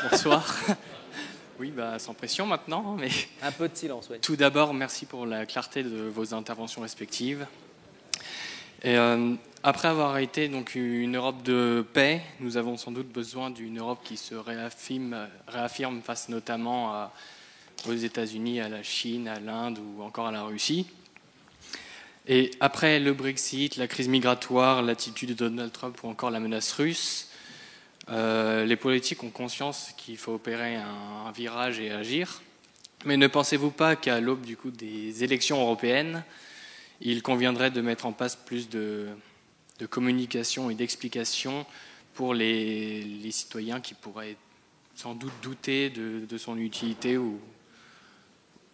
Bonsoir. Oui, sans pression maintenant, mais un peu de silence, oui. Tout d'abord, merci pour la clarté de vos interventions respectives. Et après avoir été donc une Europe de paix, nous avons sans doute besoin d'une Europe qui se réaffirme face notamment aux États-Unis, à la Chine, à l'Inde ou encore à la Russie. Et après le Brexit, la crise migratoire, l'attitude de Donald Trump ou encore la menace russe, les politiques ont conscience qu'il faut opérer un virage et agir. Mais ne pensez-vous pas qu'à l'aube des élections européennes, il conviendrait de mettre en place plus de communication et d'explication pour les citoyens qui pourraient sans doute douter de son utilité ou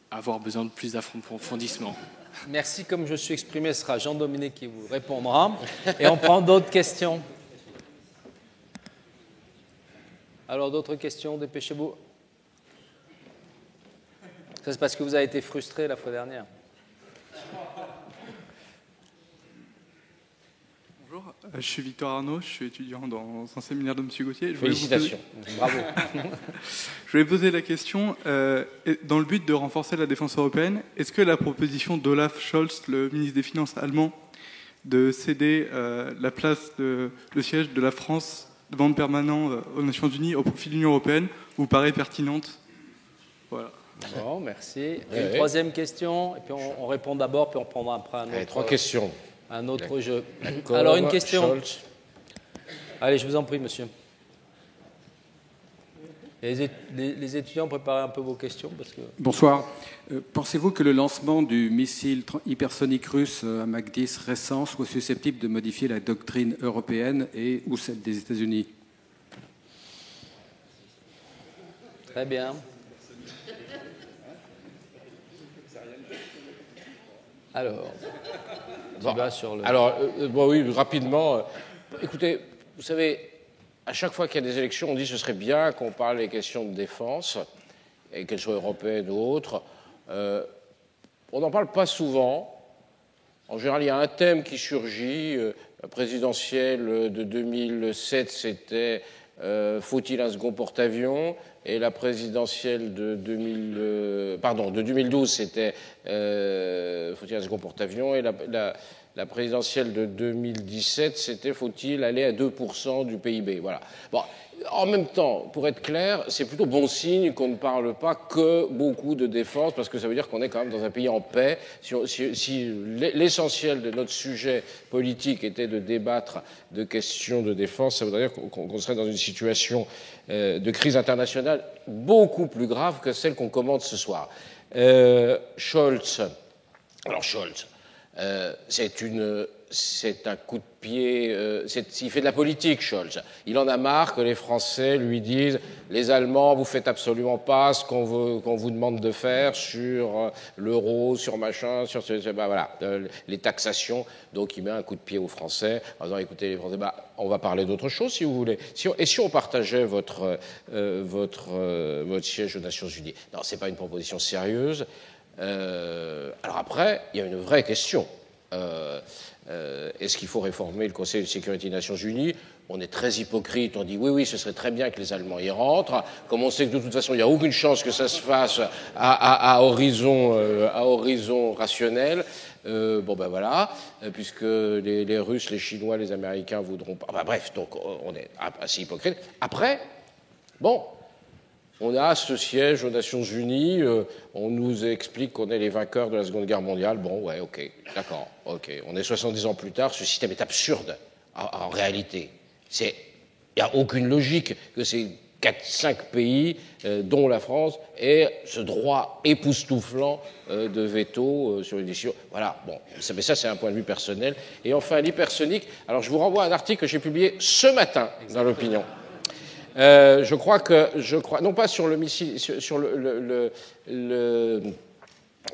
avoir besoin de plus d'approfondissement? Merci. Comme je suis exprimé, ce sera Jean-Dominique qui vous répondra. Et on prend d'autres questions. Alors, d'autres questions, dépêchez-vous. Ça, c'est parce que vous avez été frustré la fois dernière. Bonjour, je suis Victor Arnaud, je suis étudiant dans un séminaire de M. Gauthier. Félicitations, bravo. Je voulais poser la question, dans le but de renforcer la défense européenne, est-ce que la proposition d'Olaf Scholz, le ministre des Finances allemand, de céder le siège de la France de vente permanent aux Nations Unies au profit de l'Union européenne vous paraît pertinente? Voilà. Bon, merci. Une troisième question, et puis on répond d'abord, puis on prendra après un autre. Trois questions. Un autre jeu. Alors, une question. Scholz. Allez, je vous en prie, monsieur. Les étudiants, préparez un peu vos questions. Parce que... Bonsoir. Pensez-vous que le lancement du missile hypersonique russe à Mach 10 récent soit susceptible de modifier la doctrine européenne et ou celle des États-Unis? Très bien. Alors, oui, rapidement. Écoutez, vous savez, à chaque fois qu'il y a des élections, on dit que ce serait bien qu'on parle des questions de défense, et qu'elles soient européennes ou autres. On n'en parle pas souvent. En général, il y a un thème qui surgit. La présidentielle de 2007, c'était faut-il un second porte-avions? Et la présidentielle de 2012, c'était faut-il un second porte-avions? Et la présidentielle de 2017, c'était faut-il aller à 2% du PIB? Voilà. Bon, en même temps, pour être clair, c'est plutôt bon signe qu'on ne parle pas que beaucoup de défense, parce que ça veut dire qu'on est quand même dans un pays en paix. Si l'essentiel de notre sujet politique était de débattre de questions de défense, ça voudrait dire qu'on serait dans une situation de crise internationale beaucoup plus grave que celle qu'on commente ce soir. Scholz. Alors Scholz, c'est un coup de pied, il fait de la politique, Scholz. Il en a marre que les Français lui disent « Les Allemands, vous faites absolument pas ce qu'on vous demande de faire sur l'euro, sur machin, sur les taxations. » Donc il met un coup de pied aux Français en disant « Écoutez, les Français, on va parler d'autre chose si vous voulez. Et si on partageait votre siège aux Nations Unies ?» Non, c'est pas une proposition sérieuse. Alors après, il y a une vraie question. Est-ce qu'il faut réformer le Conseil de sécurité des Nations Unies? On est très hypocrite, on dit oui, ce serait très bien que les Allemands y rentrent. Comme on sait que de toute façon, il n'y a aucune chance que ça se fasse à horizon rationnel, puisque les Russes, les Chinois, les Américains voudront pas. Bref, donc on est assez hypocrite. Après, on a ce siège aux Nations Unies, on nous explique qu'on est les vainqueurs de la Seconde Guerre mondiale. Bon, ouais, ok, d'accord, ok. On est 70 ans plus tard, ce système est absurde, en réalité. Il n'y a aucune logique que ces 4-5 pays, dont la France, aient ce droit époustouflant de veto sur les décisions. Voilà, bon, mais ça, c'est un point de vue personnel. Et enfin, l'hypersonique. Alors, je vous renvoie à un article que j'ai publié ce matin dans l'Opinion. Je crois, non pas sur le missile, sur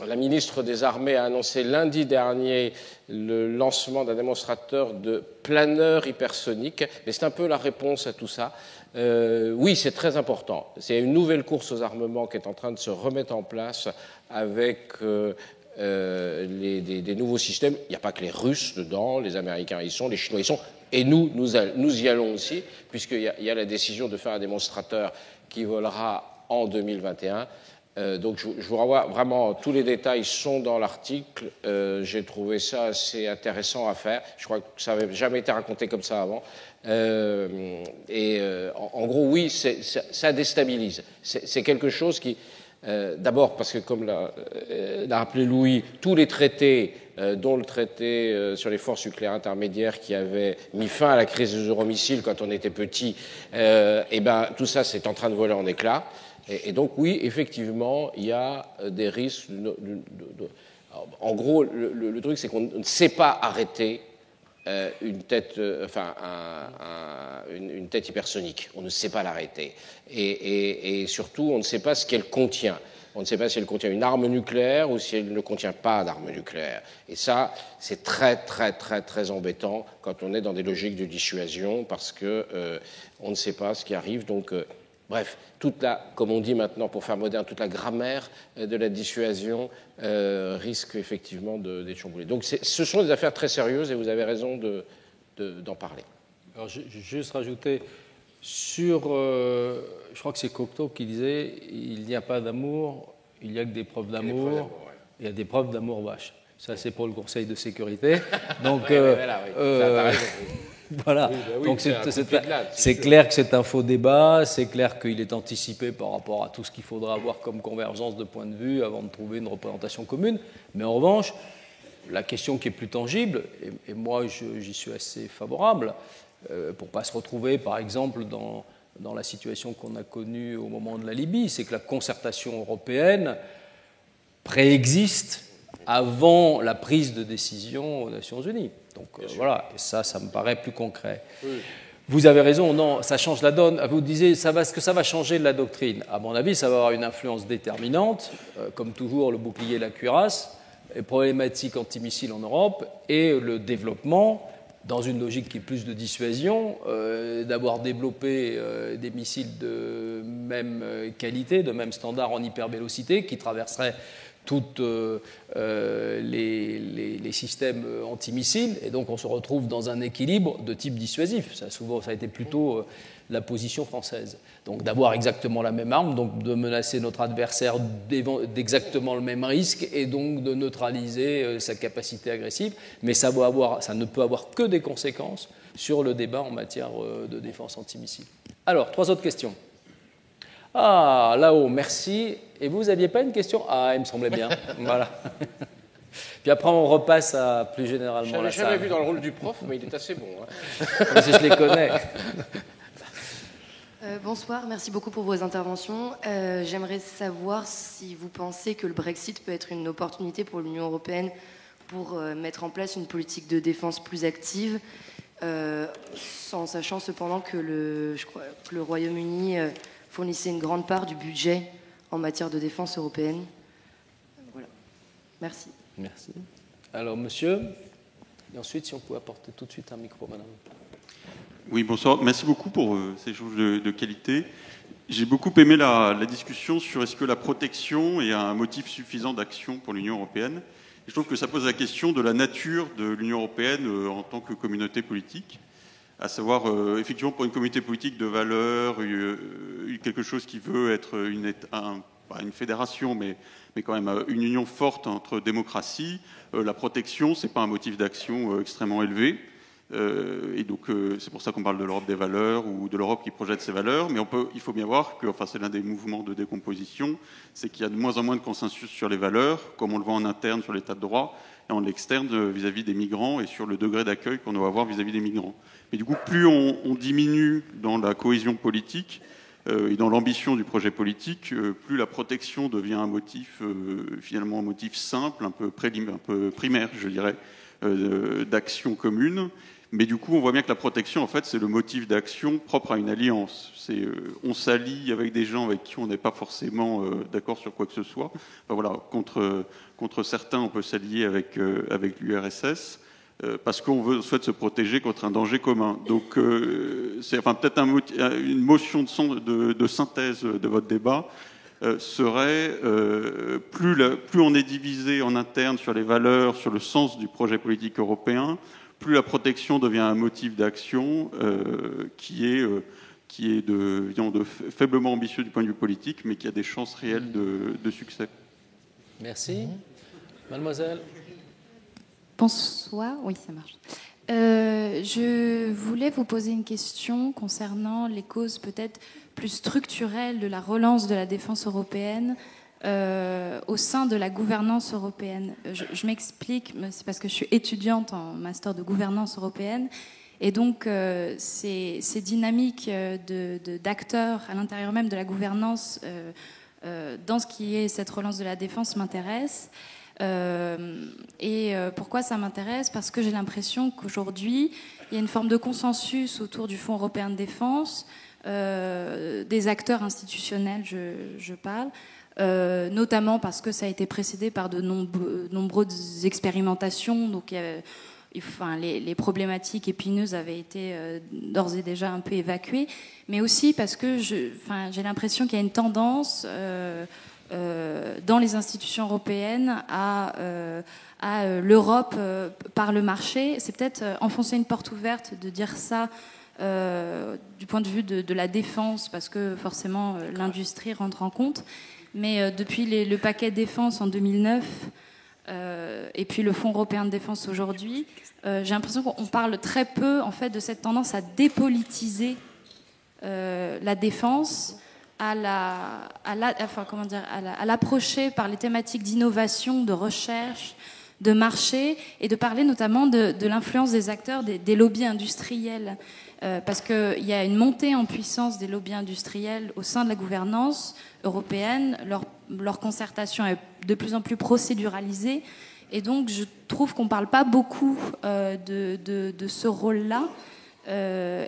la ministre des Armées a annoncé lundi dernier le lancement d'un démonstrateur de planeur hypersonique, mais c'est un peu la réponse à tout ça. Oui, c'est très important. C'est une nouvelle course aux armements qui est en train de se remettre en place avec des nouveaux systèmes. Il n'y a pas que les Russes dedans, les Américains y sont, les Chinois y sont, et nous y allons aussi, puisqu'il y a la décision de faire un démonstrateur qui volera en 2021. Donc je vous renvoie vraiment, tous les détails sont dans l'article. J'ai trouvé ça assez intéressant à faire. Je crois que ça n'avait jamais été raconté comme ça avant. En gros, oui, ça déstabilise. C'est quelque chose qui... D'abord parce que, comme l'a rappelé Louis, tous les traités, dont le traité sur les forces nucléaires intermédiaires qui avait mis fin à la crise des euromissiles quand on était petit, tout ça c'est en train de voler en éclats. Et donc oui, effectivement, il y a des risques. En gros, le truc c'est qu'on ne sait pas arrêter une tête hypersonique. On ne sait pas l'arrêter. Et surtout, on ne sait pas ce qu'elle contient. On ne sait pas si elle contient une arme nucléaire ou si elle ne contient pas d'arme nucléaire. Et ça, c'est très, très, très, très embêtant quand on est dans des logiques de dissuasion parce que on ne sait pas ce qui arrive. Donc, bref, comme on dit maintenant pour faire moderne, toute la grammaire de la dissuasion risque effectivement d'être chamboulée. Donc ce sont des affaires très sérieuses et vous avez raison d'en parler. Alors, je vais juste rajouter sur, je crois que c'est Cocteau qui disait, il n'y a pas d'amour, il n'y a que des preuves d'amour, il y a des preuves d'amour vache. Ça, c'est pour le Conseil de sécurité. Donc, voilà. Donc c'est clair que c'est un faux débat, c'est clair qu'il est anticipé par rapport à tout ce qu'il faudra avoir comme convergence de points de vue avant de trouver une représentation commune. Mais en revanche, la question qui est plus tangible, et moi j'y suis assez favorable, pour ne pas se retrouver par exemple dans la situation qu'on a connue au moment de la Libye, c'est que la concertation européenne préexiste avant la prise de décision aux Nations Unies. Donc voilà, et ça me paraît plus concret. Oui. Vous avez raison, non, ça change la donne. Vous disiez, est-ce que ça va changer de la doctrine? À mon avis, ça va avoir une influence déterminante. Comme toujours, le bouclier et la cuirasse, les problématiques antimissiles en Europe et le développement, dans une logique qui est plus de dissuasion, d'avoir développé des missiles de même qualité, de même standard en hypervélocité, qui traverseraient tous les systèmes antimissiles, et donc on se retrouve dans un équilibre de type dissuasif. Ça a été plutôt la position française. Donc d'avoir exactement la même arme, donc de menacer notre adversaire d'exactement le même risque, et donc de neutraliser sa capacité agressive, mais ça ne peut avoir que des conséquences sur le débat en matière de défense antimissile. Alors, 3 autres questions. Ah, là-haut, merci. Et vous n'aviez pas une question? Ah, il me semblait bien. Voilà. Puis après, on repasse à plus généralement la salle. Je l'avais jamais vu dans le rôle du prof, mais il est assez bon. Parce que je les connais. Bonsoir, merci beaucoup pour vos interventions. J'aimerais savoir si vous pensez que le Brexit peut être une opportunité pour l'Union européenne pour mettre en place une politique de défense plus active, en sachant cependant que je crois que le Royaume-Uni fournissait une grande part du budget en matière de défense européenne. Voilà. Merci. Merci. Alors, monsieur, et ensuite, si on pouvait apporter tout de suite un micro, madame. Oui, bonsoir. Merci beaucoup pour ces échanges de qualité. J'ai beaucoup aimé la discussion sur est-ce que la protection est un motif suffisant d'action pour l'Union européenne. Et je trouve que ça pose la question de la nature de l'Union européenne en tant que communauté politique, à savoir, effectivement, pour une communauté politique de valeurs, quelque chose qui veut être pas une fédération, mais quand même une union forte entre démocraties, la protection, ce n'est pas un motif d'action extrêmement élevé. Et donc, c'est pour ça qu'on parle de l'Europe des valeurs ou de l'Europe qui projette ses valeurs. Mais il faut bien voir que, c'est l'un des mouvements de décomposition, c'est qu'il y a de moins en moins de consensus sur les valeurs, comme on le voit en interne sur l'état de droit, et en externe vis-à-vis des migrants et sur le degré d'accueil qu'on doit avoir vis-à-vis des migrants. Mais du coup, plus on diminue dans la cohésion politique et dans l'ambition du projet politique, plus la protection devient un motif, finalement un motif simple, un peu primaire, je dirais, d'action commune. Mais du coup, on voit bien que la protection, en fait, c'est le motif d'action propre à une alliance. On s'allie avec des gens avec qui on n'est pas forcément d'accord sur quoi que ce soit. Enfin, voilà, contre certains, on peut s'allier avec l'URSS parce qu'on souhaite se protéger contre un danger commun. Donc, c'est peut-être une motion de synthèse de votre débat. serait plus on est divisé en interne sur les valeurs, sur le sens du projet politique européen, plus la protection devient un motif d'action qui est faiblement ambitieux du point de vue politique, mais qui a des chances réelles de succès. Merci. Mademoiselle. Bonsoir, oui, ça marche. Je voulais vous poser une question concernant les causes peut-être plus structurelles de la relance de la défense européenne au sein de la gouvernance européenne. Je m'explique, c'est parce que je suis étudiante en master de gouvernance européenne, et donc ces dynamiques d'acteurs à l'intérieur même de la gouvernance dans ce qui est cette relance de la défense m'intéressent. Pourquoi ça m'intéresse? Parce que j'ai l'impression qu'aujourd'hui, il y a une forme de consensus autour du Fonds européen de défense, des acteurs institutionnels, je parle, notamment parce que ça a été précédé par de nombreuses expérimentations. Donc, les problématiques épineuses avaient été d'ores et déjà un peu évacuées, mais aussi parce que j'ai l'impression qu'il y a une tendance dans les institutions européennes à l'Europe par le marché. C'est peut-être enfoncer une porte ouverte de dire ça du point de vue de la défense, parce que forcément l'industrie rentre en compte. Mais depuis le paquet défense en 2009 et puis le Fonds européen de défense aujourd'hui, j'ai l'impression qu'on parle très peu en fait de cette tendance à dépolitiser la défense, à l'approcher par les thématiques d'innovation, de recherche, de marché, et de parler notamment de l'influence des acteurs, des lobbies industriels. Parce qu'il y a une montée en puissance des lobbies industriels au sein de la gouvernance européenne. Leur concertation est de plus en plus procéduralisée. Et donc, je trouve qu'on ne parle pas beaucoup de ce rôle-là.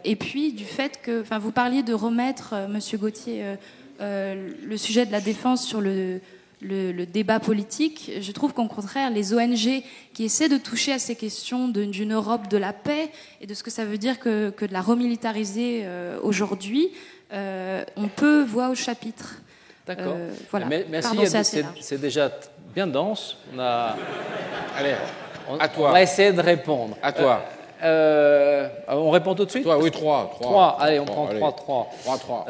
Et puis du fait que, vous parliez de remettre, Monsieur Gauthier, le sujet de la défense sur le débat politique. Je trouve qu'au contraire, les ONG qui essaient de toucher à ces questions d'une Europe de la paix et de ce que ça veut dire que de la remilitariser aujourd'hui, on peut voir au chapitre. D'accord. Voilà. Merci. C'est déjà bien dense. Allez, à toi. On va essayer de répondre. À toi. On répond tout de suite? Toi, oui, 3. Allez, on prend 3. 3.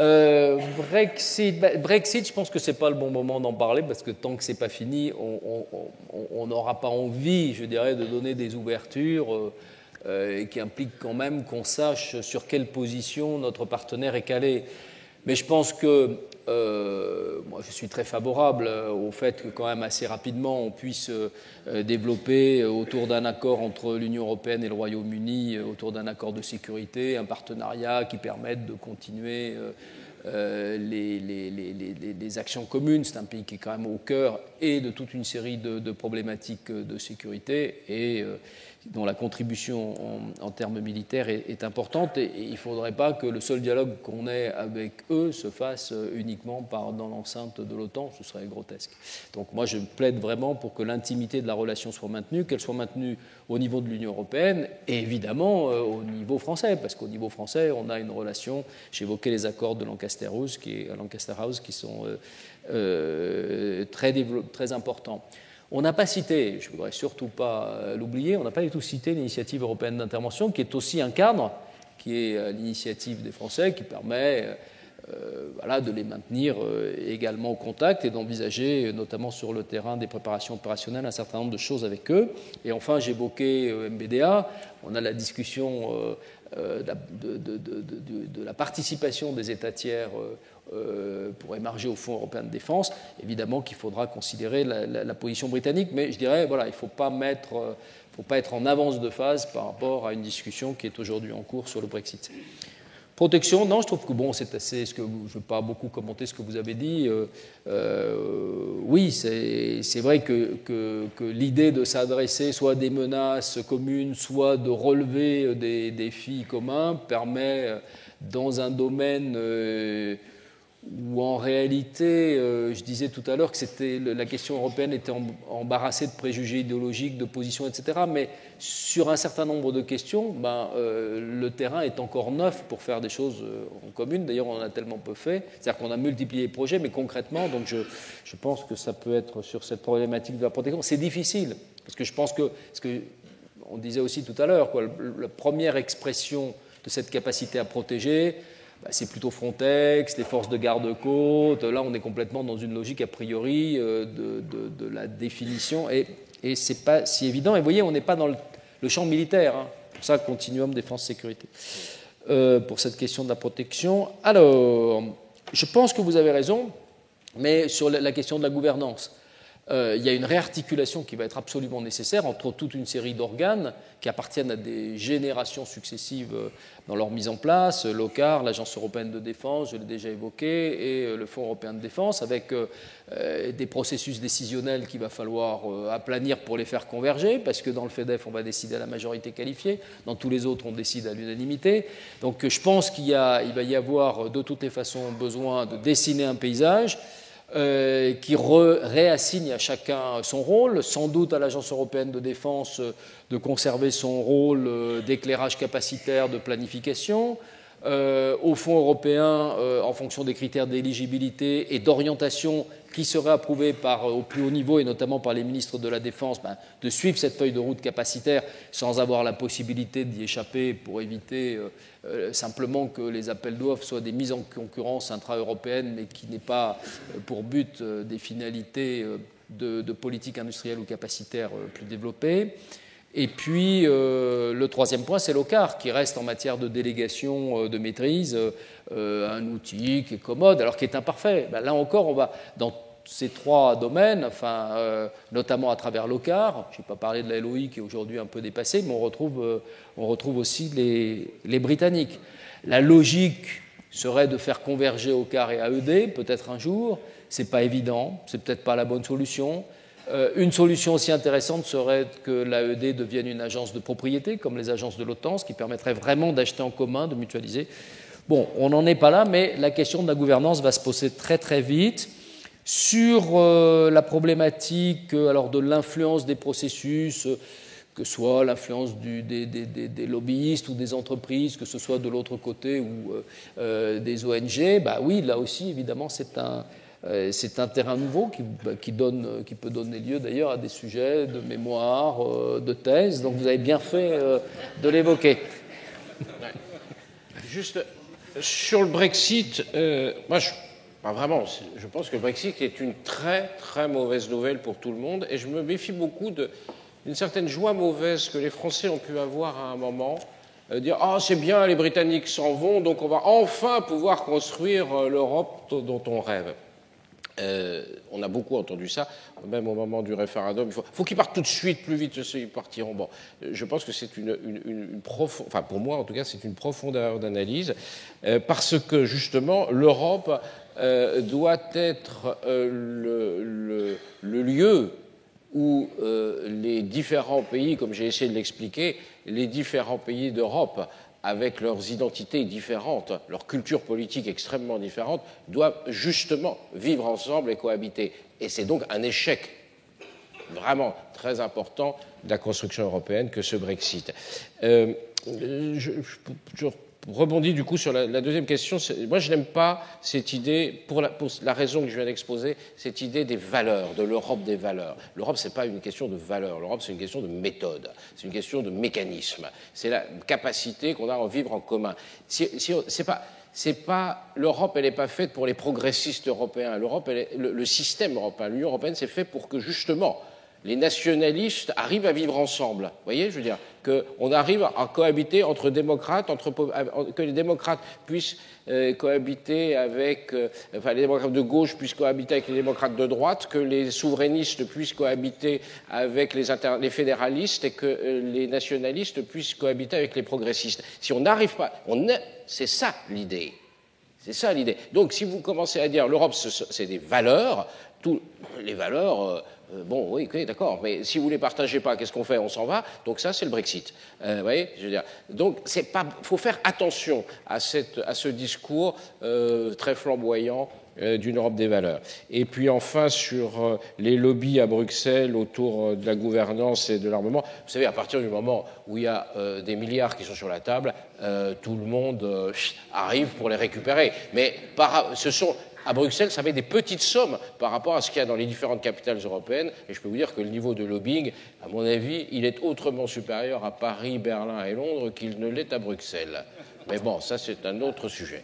Brexit, je pense que ce n'est pas le bon moment d'en parler, parce que tant que ce n'est pas fini, on n'aura pas envie, je dirais, de donner des ouvertures qui impliquent quand même qu'on sache sur quelle position notre partenaire est calé. Mais je pense que moi, je suis très favorable au fait que quand même assez rapidement on puisse développer autour d'un accord entre l'Union européenne et le Royaume-Uni, autour d'un accord de sécurité, un partenariat qui permette de continuer les actions communes. C'est un pays qui est quand même au cœur et de toute une série de problématiques de sécurité et dont la contribution en termes militaires est importante, et il ne faudrait pas que le seul dialogue qu'on ait avec eux se fasse uniquement dans l'enceinte de l'OTAN, ce serait grotesque. Donc moi je plaide vraiment pour que l'intimité de la relation soit maintenue, qu'elle soit maintenue au niveau de l'Union européenne et évidemment au niveau français, parce qu'au niveau français on a une relation, j'évoquais les accords de Lancaster House qui sont très importants. On n'a pas cité, je ne voudrais surtout pas l'oublier, on n'a pas du tout cité l'initiative européenne d'intervention, qui est aussi un cadre, qui est l'initiative des Français, qui permet de les maintenir également au contact et d'envisager, notamment sur le terrain des préparations opérationnelles, un certain nombre de choses avec eux. Et enfin, j'évoquais MBDA, on a la discussion de la participation des États tiers pour émarger au Fonds européen de défense. Évidemment qu'il faudra considérer la position britannique, mais je dirais, il ne faut pas être en avance de phase par rapport à une discussion qui est aujourd'hui en cours sur le Brexit. Protection, non, je trouve que c'est assez. Je ne veux pas beaucoup commenter ce que vous avez dit. Oui, c'est vrai que l'idée de s'adresser soit à des menaces communes, soit de relever des défis communs permet, dans un domaine où en réalité, je disais tout à l'heure que la question européenne était embarrassée de préjugés idéologiques, de positions, etc. Mais sur un certain nombre de questions, le terrain est encore neuf pour faire des choses en commune. D'ailleurs, on en a tellement peu fait. C'est-à-dire qu'on a multiplié les projets, mais concrètement, donc je pense que ça peut être sur cette problématique de la protection. C'est difficile, parce que je pense que, on disait aussi tout à l'heure, la première expression de cette capacité à protéger, c'est plutôt Frontex, les forces de garde-côte. Là, on est complètement dans une logique a priori de la définition, et c'est pas si évident. Et vous voyez, on n'est pas dans le champ militaire. Hein. Pour ça, continuum défense-sécurité. Pour cette question de la protection. Alors, je pense que vous avez raison, mais sur la question de la gouvernance, il y a une réarticulation qui va être absolument nécessaire entre toute une série d'organes qui appartiennent à des générations successives dans leur mise en place, l'OCAR, l'Agence européenne de défense, je l'ai déjà évoqué, et le Fonds européen de défense, avec des processus décisionnels qu'il va falloir aplanir pour les faire converger, parce que dans le FEDEF, on va décider à la majorité qualifiée, dans tous les autres, on décide à l'unanimité. Donc je pense qu'il va y avoir de toutes les façons besoin de dessiner un paysage qui réassigne à chacun son rôle, sans doute à l'Agence européenne de défense de conserver son rôle d'éclairage capacitaire, de planification, au Fonds européen en fonction des critères d'éligibilité et d'orientation qui seraient approuvés au plus haut niveau et notamment par les ministres de la Défense, de suivre cette feuille de route capacitaire sans avoir la possibilité d'y échapper pour éviter simplement que les appels d'offres soient des mises en concurrence intra-européennes mais qui n'aient pas pour but des finalités de politique industrielle ou capacitaire plus développées. Et puis, le troisième point, c'est l'OCAR, qui reste en matière de délégation de maîtrise un outil qui est commode, alors qui est imparfait. Là encore, on va dans ces trois domaines, notamment à travers l'OCAR. Je n'ai pas parlé de la LOI qui est aujourd'hui un peu dépassée, mais on retrouve aussi les Britanniques. La logique serait de faire converger OCAR et AED, peut-être un jour. Ce n'est pas évident, c'est peut-être pas la bonne solution. Une solution aussi intéressante serait que l'AED devienne une agence de propriété, comme les agences de l'OTAN, ce qui permettrait vraiment d'acheter en commun, de mutualiser. Bon, on n'en est pas là, mais la question de la gouvernance va se poser très très vite. Sur la problématique de l'influence des processus, que ce soit l'influence des lobbyistes ou des entreprises, que ce soit de l'autre côté ou des ONG, oui, là aussi, évidemment, c'est un terrain nouveau qui peut donner lieu d'ailleurs à des sujets de mémoire, de thèse. Donc vous avez bien fait de l'évoquer. Juste sur le Brexit, moi je pense que le Brexit est une très très mauvaise nouvelle pour tout le monde et je me méfie beaucoup d'une certaine joie mauvaise que les Français ont pu avoir à un moment. Dire « Ah, c'est bien, les Britanniques s'en vont, donc on va enfin pouvoir construire l'Europe dont on rêve ». On a beaucoup entendu ça, même au moment du référendum. Il faut qu'ils partent tout de suite, plus vite, ils partiront. Bon, je pense que c'est pour moi en tout cas, c'est une profonde erreur d'analyse, parce que justement, l'Europe doit être le lieu où les différents pays, comme j'ai essayé de l'expliquer, les différents pays d'Europe, avec leurs identités différentes, leur culture politique extrêmement différente, doivent justement vivre ensemble et cohabiter. Et c'est donc un échec vraiment très important de la construction européenne que ce Brexit. Je rebondis du coup sur la deuxième question. Moi, je n'aime pas cette idée, pour la raison que je viens d'exposer, cette idée des valeurs, de l'Europe des valeurs. L'Europe, ce n'est pas une question de valeurs. L'Europe, c'est une question de méthode. C'est une question de mécanisme. C'est la capacité qu'on a à vivre en commun. L'Europe, elle n'est pas faite pour les progressistes européens. L'Europe, le système européen, l'Union européenne, c'est fait pour que justement les nationalistes arrivent à vivre ensemble. Vous voyez, je veux dire, qu'on arrive à cohabiter entre démocrates, que les démocrates puissent cohabiter avec, les démocrates de gauche puissent cohabiter avec les démocrates de droite, que les souverainistes puissent cohabiter avec les fédéralistes et que les nationalistes puissent cohabiter avec les progressistes. Si on n'arrive pas, c'est ça l'idée. C'est ça l'idée. Donc si vous commencez à dire l'Europe c'est des valeurs, toutes les valeurs. Bon, oui, okay, d'accord, mais si vous ne les partagez pas, qu'est-ce qu'on fait? On s'en va. Donc ça, c'est le Brexit. Vous voyez, je veux dire. Donc, faut faire attention à ce discours très flamboyant d'une Europe des valeurs. Et puis enfin, sur les lobbies à Bruxelles autour de la gouvernance et de l'armement, vous savez, à partir du moment où il y a des milliards qui sont sur la table, tout le monde arrive pour les récupérer. Mais à Bruxelles, ça fait des petites sommes par rapport à ce qu'il y a dans les différentes capitales européennes. Et je peux vous dire que le niveau de lobbying, à mon avis, il est autrement supérieur à Paris, Berlin et Londres qu'il ne l'est à Bruxelles. Mais bon, ça, c'est un autre sujet.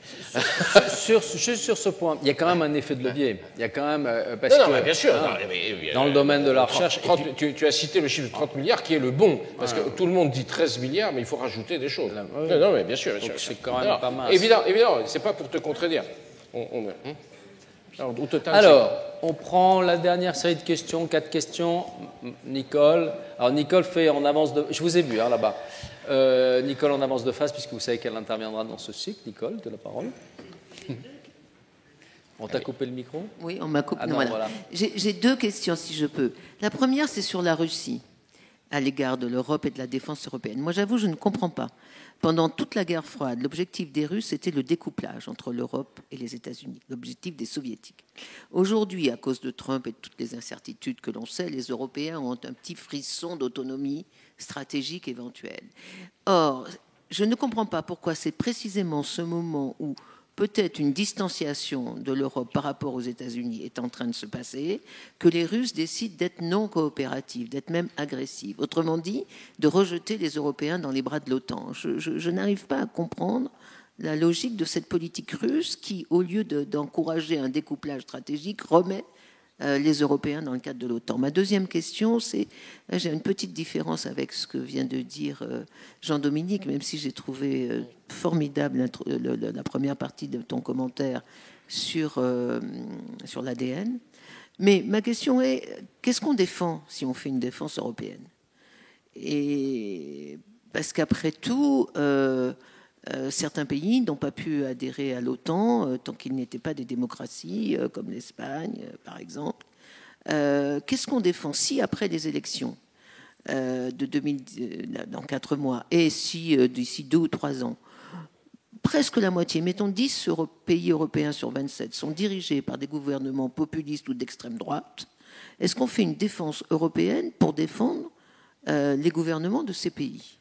Juste sur ce point, il y a quand même un effet de levier. Il y a quand même... Non, bien sûr. Dans le domaine de la recherche... Tu as cité le chiffre de 30 milliards qui est le bon. Parce que tout le monde dit 13 milliards, mais il faut rajouter des choses. Non, mais bien sûr. Bien sûr. C'est quand même pas mal. Évidemment, c'est pas pour te contredire. Alors, on prend la dernière série de questions, 4 questions. Nicole. Alors, Nicole fait en avance de... Je vous ai vu là-bas. Nicole en avance de phase, puisque vous savez qu'elle interviendra dans ce cycle. Nicole, de la parole. On t'a coupé le micro? Oui, on m'a coupé. Ah non, voilà. J'ai 2 questions, si je peux. La première, c'est sur la Russie, à l'égard de l'Europe et de la défense européenne. Moi, j'avoue, je ne comprends pas. Pendant toute la guerre froide, l'objectif des Russes était le découplage entre l'Europe et les États-Unis, l'objectif des Soviétiques. Aujourd'hui, à cause de Trump et de toutes les incertitudes que l'on sait, les Européens ont un petit frisson d'autonomie stratégique éventuelle. Or, je ne comprends pas pourquoi c'est précisément ce moment où peut-être une distanciation de l'Europe par rapport aux États-Unis est en train de se passer, que les Russes décident d'être non coopératifs, d'être même agressifs. Autrement dit, de rejeter les Européens dans les bras de l'OTAN. Je n'arrive pas à comprendre la logique de cette politique russe qui, au lieu d'encourager un découplage stratégique, remet les Européens dans le cadre de l'OTAN. Ma deuxième question, c'est, j'ai une petite différence avec ce que vient de dire Jean-Dominique, même si j'ai trouvé formidable la première partie de ton commentaire sur l'ADN. Mais ma question est, qu'est-ce qu'on défend si on fait une défense européenne? Et parce qu'après tout, certains pays n'ont pas pu adhérer à l'OTAN tant qu'ils n'étaient pas des démocraties, comme l'Espagne, par exemple. Qu'est-ce qu'on défend si, après les élections dans 4 mois, et si d'ici 2 ou 3 ans, presque la moitié, mettons 10 pays européens sur 27, sont dirigés par des gouvernements populistes ou d'extrême droite, est-ce qu'on fait une défense européenne pour défendre les gouvernements de ces pays?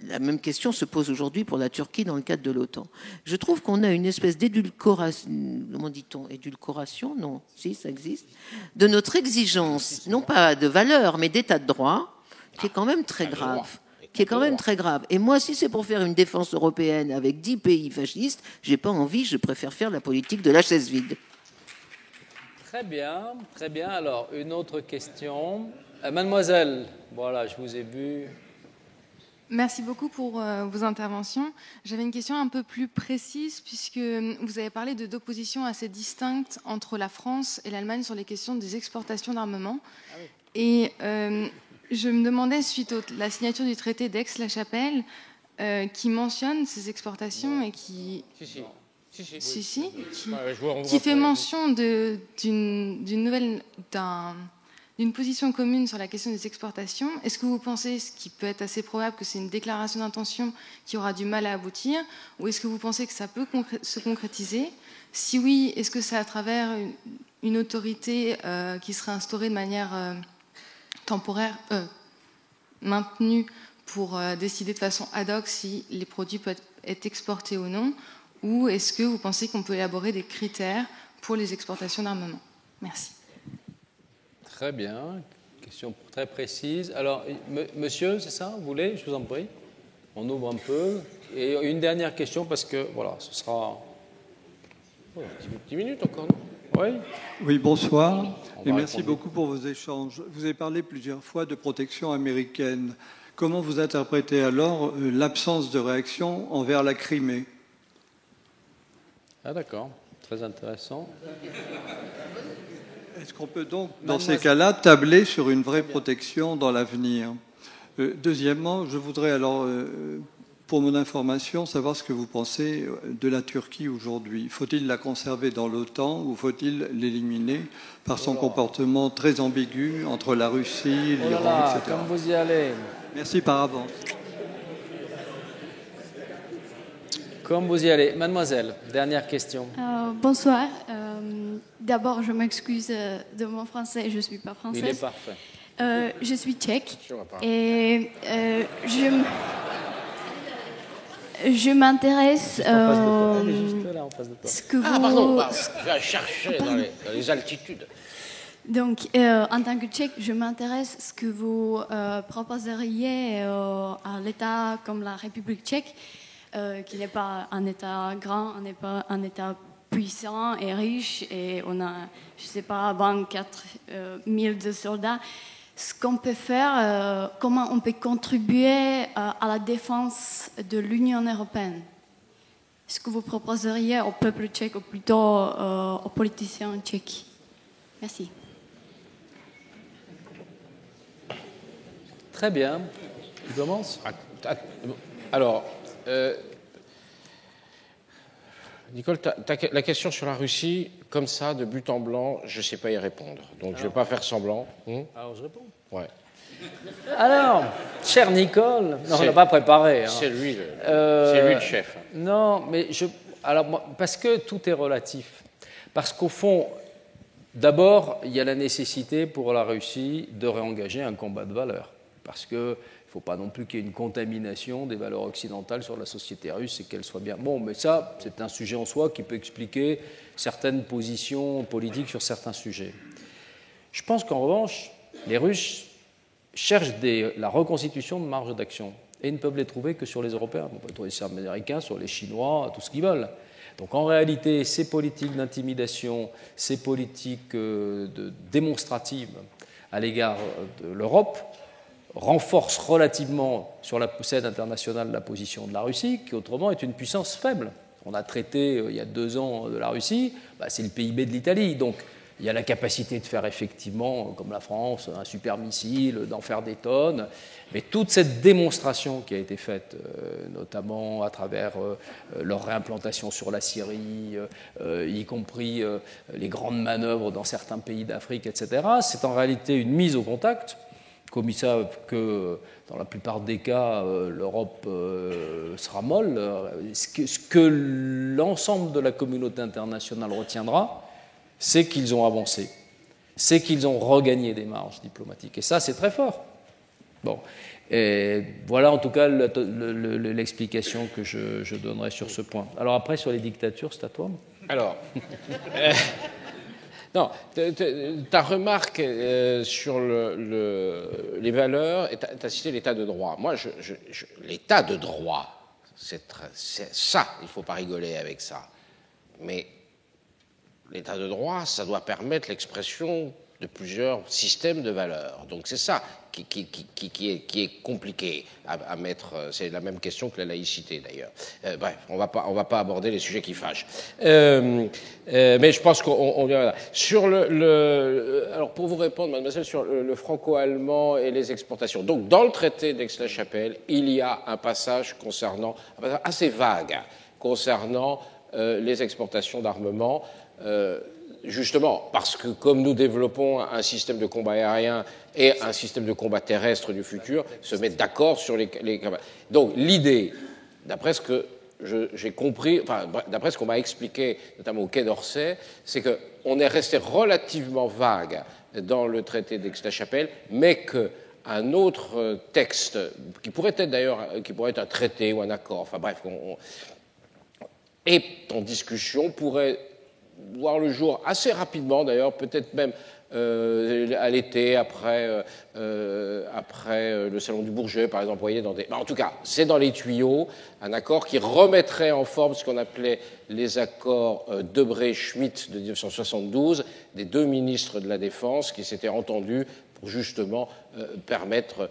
La même question se pose aujourd'hui pour la Turquie dans le cadre de l'OTAN. Je trouve qu'on a une espèce d'édulcoration, comment dit-on, édulcoration, non, si, ça existe, de notre exigence, non pas de valeur, mais d'état de droit, qui est quand même très grave. Et moi, si c'est pour faire une défense européenne avec 10 pays fascistes, j'ai pas envie, je préfère faire la politique de la chaise vide. Très bien, très bien. Alors, une autre question. Mademoiselle, voilà, je vous ai vu... Merci beaucoup pour vos interventions. J'avais une question un peu plus précise puisque vous avez parlé de 2 positions assez distinctes entre la France et l'Allemagne sur les questions des exportations d'armement. Ah oui. Et je me demandais, suite à la signature du traité d'Aix-la-Chapelle, qui mentionne ces exportations et qui... qui fait mention d'une position commune sur la question des exportations. Est-ce que vous pensez, ce qui peut être assez probable, que c'est une déclaration d'intention qui aura du mal à aboutir, ou est-ce que vous pensez que ça peut se concrétiser? Si oui, est-ce que c'est à travers une autorité qui serait instaurée de manière temporaire, maintenue, pour décider de façon ad hoc si les produits peuvent être exportés ou non, ou est-ce que vous pensez qu'on peut élaborer des critères pour les exportations d'armement? Merci. Très bien, question très précise. Alors, monsieur, c'est ça, vous voulez? Je vous en prie. On ouvre un peu. Et une dernière question, parce que, voilà, ce sera... 10 minutes encore, non? Oui. Oui, bonsoir. Et merci beaucoup pour vos échanges. Vous avez parlé plusieurs fois de protection américaine. Comment vous interprétez alors l'absence de réaction envers la Crimée? Ah, d'accord. Très intéressant. Est-ce qu'on peut donc, dans ces cas-là, tabler sur une vraie protection dans l'avenir? Deuxièmement, je voudrais alors pour mon information, savoir ce que vous pensez de la Turquie aujourd'hui. Faut-il la conserver dans l'OTAN ou faut-il l'éliminer par son comportement très ambigu entre la Russie, l'Iran, etc. Comme vous y allez. Merci par avance. Comme vous y allez. Mademoiselle, dernière question. Bonsoir. D'abord, je m'excuse de mon français, je ne suis pas française. Il est parfait. Je suis tchèque et je m'intéresse ce que vous... Ah, pardon, je vais chercher dans les altitudes. Donc, en tant que tchèque, je m'intéresse à ce que vous proposeriez à l'État comme la République tchèque, qui n'est pas un État grand, n'est pas un État puissant et riche, et on a, je ne sais pas, 24 000 de soldats. Ce qu'on peut faire, comment on peut contribuer à la défense de l'Union européenne. Ce que vous proposeriez au peuple tchèque, ou plutôt aux politiciens tchèques. Merci. Très bien. Tu commences ? Alors, Nicole, la question sur la Russie, comme ça, de but en blanc, je ne sais pas y répondre. Donc, je ne vais pas faire semblant. Alors, je réponds. Ouais. Alors, cher Nicole, non, on ne l'a pas préparé. Hein. C'est lui le chef. Non, mais parce que tout est relatif. Parce qu'au fond, d'abord, il y a la nécessité pour la Russie de réengager un combat de valeurs. Parce qu'il ne faut pas non plus qu'il y ait une contamination des valeurs occidentales sur la société russe et qu'elle soit bien. Bon, mais ça, c'est un sujet en soi qui peut expliquer certaines positions politiques sur certains sujets. Je pense qu'en revanche, les Russes cherchent la reconstitution de marges d'action. Et ils ne peuvent les trouver que sur les Européens. On peut trouver sur les Américains, sur les Chinois, tout ce qu'ils veulent. Donc en réalité, ces politiques d'intimidation, ces politiques démonstratives à l'égard de l'Europe renforcent relativement sur la scène internationale la position de la Russie, qui autrement est une puissance faible. On a traité il y a 2 ans de la Russie, c'est le PIB de l'Italie. Donc il y a la capacité de faire effectivement, comme la France, un super missile, d'en faire des tonnes. Mais toute cette démonstration qui a été faite, notamment à travers leur réimplantation sur la Syrie, y compris les grandes manœuvres dans certains pays d'Afrique, etc., c'est en réalité une mise au contact. Comme ils savent que dans la plupart des cas, l'Europe sera molle, ce que l'ensemble de la communauté internationale retiendra, c'est qu'ils ont avancé, c'est qu'ils ont regagné des marges diplomatiques. Et ça, c'est très fort. Bon. Et voilà en tout cas l'explication que je donnerai sur ce point. Alors après, sur les dictatures, c'est à toi. Alors, non, ta remarque sur les valeurs, tu as cité l'état de droit. Moi, l'état de droit, c'est ça, il ne faut pas rigoler avec ça. Mais l'état de droit, ça doit permettre l'expression de plusieurs systèmes de valeurs. Donc c'est ça qui est compliqué à mettre. C'est la même question que la laïcité d'ailleurs. Bref, on va pas aborder les sujets qui fâchent. Mais je pense qu'on verra. Sur alors pour vous répondre, mademoiselle, sur le franco-allemand et les exportations. Donc dans le traité d'Aix-la-Chapelle, il y a un passage assez vague concernant les exportations d'armements. Justement, parce que comme nous développons un système de combat aérien et un système de combat terrestre du futur, se mettre d'accord sur les... Donc l'idée, d'après ce que j'ai compris, d'après ce qu'on m'a expliqué, notamment au Quai d'Orsay, c'est qu'on est resté relativement vague dans le traité d'Aix-la-Chapelle, mais qu'un autre texte, qui pourrait être d'ailleurs un traité ou un accord, enfin bref, est en discussion, pourrait voir le jour assez rapidement, d'ailleurs, peut-être même à l'été, après le Salon du Bourget, par exemple, voyez, en tout cas, c'est dans les tuyaux, un accord qui remettrait en forme ce qu'on appelait les accords Debré-Schmitt de 1972, des 2 ministres de la Défense qui s'étaient entendus pour justement permettre,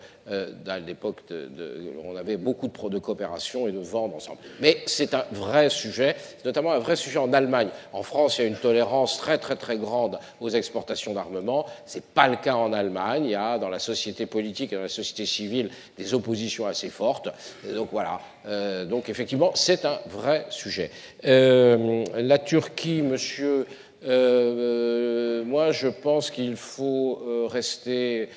à l'époque, on avait beaucoup de coopération et de vendre ensemble. Mais c'est un vrai sujet, notamment un vrai sujet en Allemagne. En France, il y a une tolérance très très très grande aux exportations d'armement. C'est pas le cas en Allemagne. Il y a dans la société politique et dans la société civile des oppositions assez fortes. Et donc voilà. Donc effectivement, c'est un vrai sujet. La Turquie, monsieur. Moi, je pense qu'il faut rester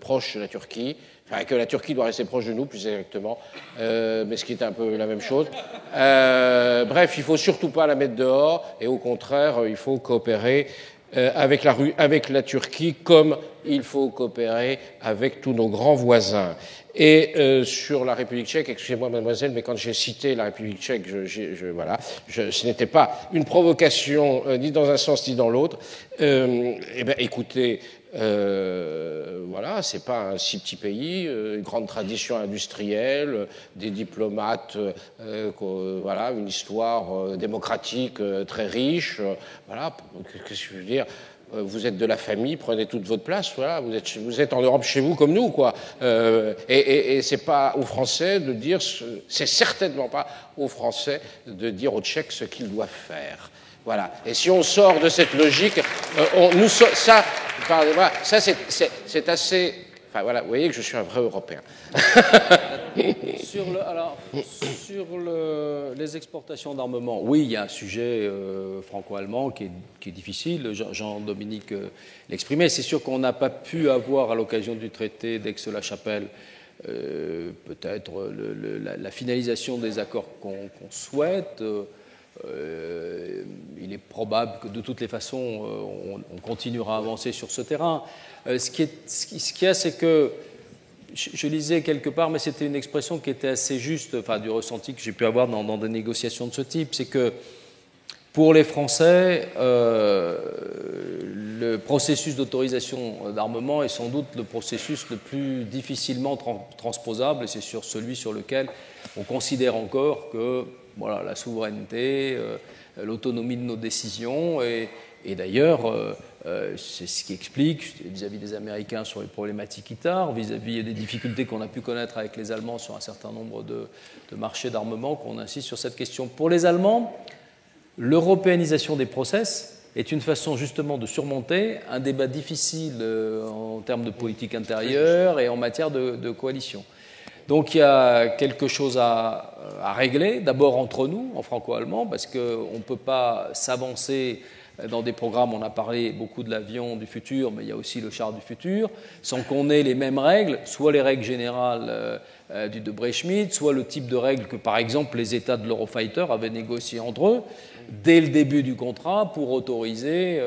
proche de la Turquie, enfin que la Turquie doit rester proche de nous, plus exactement, mais ce qui est un peu la même chose. Bref, il ne faut surtout pas la mettre dehors, et au contraire, il faut coopérer avec la Turquie comme il faut coopérer avec tous nos grands voisins. Et sur la République tchèque, excusez-moi mademoiselle, mais quand j'ai cité la République tchèque, ce n'était pas une provocation ni dans un sens ni dans l'autre. Eh bien, écoutez, voilà, c'est pas un si petit pays, une grande tradition industrielle, des diplomates, voilà, une histoire démocratique très riche. Voilà, qu'est-ce que je veux dire? Vous êtes de la famille, prenez toute votre place, voilà, vous êtes en Europe chez vous comme nous, quoi. Et c'est pas aux Français de dire, c'est certainement pas aux Français de dire aux Tchèques ce qu'ils doivent faire. Voilà. Et si on sort de cette logique, ça c'est assez. Enfin voilà, vous voyez que je suis un vrai Européen. Sur les exportations d'armement, oui, il y a un sujet franco-allemand qui est difficile. Jean-Dominique l'exprimait. C'est sûr qu'on n'a pas pu avoir, à l'occasion du traité d'Aix-la-Chapelle, peut-être la finalisation des accords qu'on souhaite. Il est probable que de toutes les façons, on continuera à avancer sur ce terrain. Ce qu'il y a, c'est que je lisais quelque part, mais c'était une expression qui était assez juste, enfin du ressenti que j'ai pu avoir dans des négociations de ce type, c'est que pour les Français, le processus d'autorisation d'armement est sans doute le processus le plus difficilement transposable, et c'est celui sur lequel on considère encore que voilà, la souveraineté, l'autonomie de nos décisions, et d'ailleurs, c'est ce qui explique, vis-à-vis des Américains sur les problématiques ITAR, vis-à-vis des difficultés qu'on a pu connaître avec les Allemands sur un certain nombre de marchés d'armement, qu'on insiste sur cette question. Pour les Allemands, l'européanisation des process est une façon justement de surmonter un débat difficile en termes de politique intérieure et en matière de coalition. Donc il y a quelque chose à régler, d'abord entre nous, en franco-allemand, parce qu'on ne peut pas s'avancer dans des programmes, on a parlé beaucoup de l'avion du futur, mais il y a aussi le char du futur, sans qu'on ait les mêmes règles, soit les règles générales du Debré-Schmidt, soit le type de règles que, par exemple, les États de l'Eurofighter avaient négocié entre eux, dès le début du contrat, pour autoriser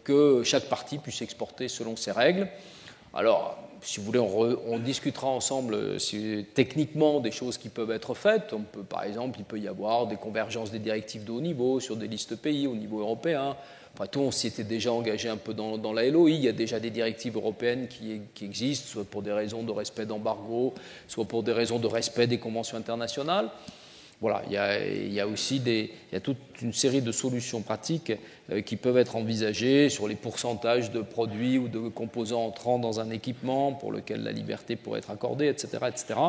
que chaque partie puisse exporter selon ses règles. Alors, si vous voulez, on discutera ensemble techniquement des choses qui peuvent être faites. Par exemple, il peut y avoir des convergences des directives de haut niveau sur des listes pays au niveau européen. Après tout, on s'y était déjà engagé un peu dans la LOI. Il y a déjà des directives européennes qui existent, soit pour des raisons de respect d'embargo, soit pour des raisons de respect des conventions internationales. Voilà, il y a aussi toute une série de solutions pratiques qui peuvent être envisagées sur les pourcentages de produits ou de composants entrant dans un équipement pour lequel la liberté pourrait être accordée, etc., etc.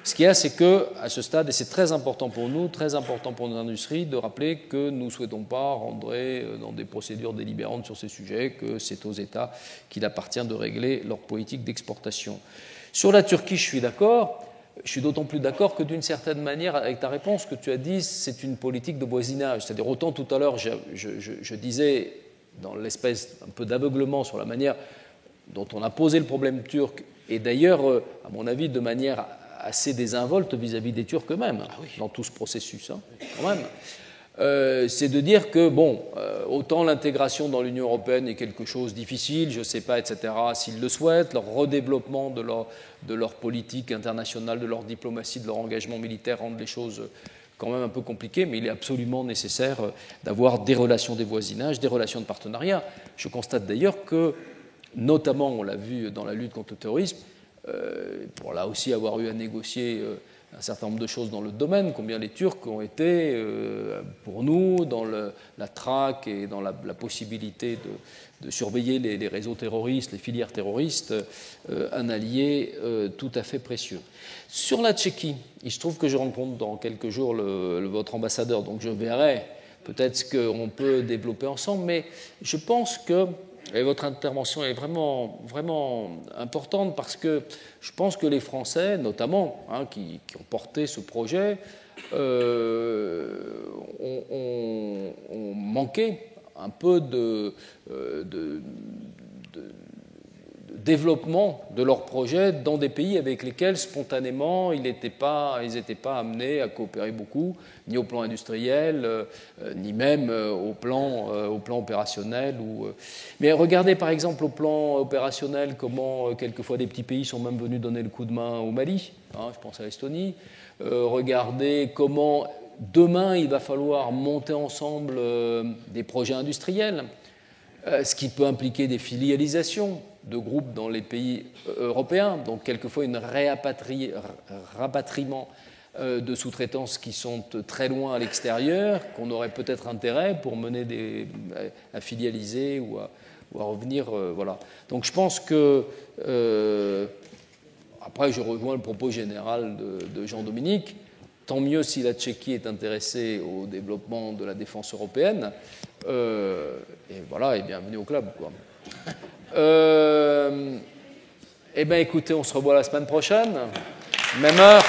Ce qu'il y a, c'est qu'à ce stade, et c'est très important pour nous, très important pour nos industries, de rappeler que nous ne souhaitons pas rentrer dans des procédures délibérantes sur ces sujets, que c'est aux États qu'il appartient de régler leur politique d'exportation. Sur la Turquie, je suis d'accord. Je suis d'autant plus d'accord que d'une certaine manière, avec ta réponse, que tu as dit, c'est une politique de voisinage. C'est-à-dire, autant tout à l'heure, je disais, dans l'espèce un peu d'aveuglement sur la manière dont on a posé le problème turc, et d'ailleurs, à mon avis, de manière assez désinvolte vis-à-vis des Turcs eux-mêmes, dans tout ce processus, quand même. C'est de dire que, bon, autant l'intégration dans l'Union européenne est quelque chose de difficile, je ne sais pas, etc., s'ils le souhaitent, leur redéveloppement de leur politique internationale, de leur diplomatie, de leur engagement militaire rendent les choses quand même un peu compliquées, mais il est absolument nécessaire d'avoir des relations de voisinage, des relations de partenariat. Je constate d'ailleurs que, notamment, on l'a vu dans la lutte contre le terrorisme, pour là aussi avoir eu à négocier un certain nombre de choses dans le domaine, combien les Turcs ont été, pour nous, dans la traque et dans la possibilité de surveiller les réseaux terroristes, les filières terroristes, un allié tout à fait précieux. Sur la Tchéquie, il se trouve que je rencontre dans quelques jours votre ambassadeur, donc je verrai peut-être ce qu'on peut développer ensemble, mais je pense que et votre intervention est vraiment, vraiment importante parce que je pense que les Français, notamment, qui ont porté ce projet, ont manqué un peu de développement de leur projet dans des pays avec lesquels spontanément ils n'étaient pas amenés à coopérer beaucoup, ni au plan industriel, ni même au plan opérationnel. Mais regardez par exemple au plan opérationnel comment quelquefois des petits pays sont même venus donner le coup de main au Mali, je pense à l'Estonie. Regardez comment demain il va falloir monter ensemble des projets industriels, ce qui peut impliquer des filialisations de groupes dans les pays européens, donc quelquefois un rapatriement de sous-traitances qui sont très loin à l'extérieur, qu'on aurait peut-être intérêt pour mener à filialiser ou à revenir. Voilà. Donc je pense que, après je rejoins le propos général de Jean-Dominique, tant mieux si la Tchéquie est intéressée au développement de la défense européenne, et voilà, et bienvenue au club, quoi. Eh bien, écoutez, on se revoit la semaine prochaine, même heure.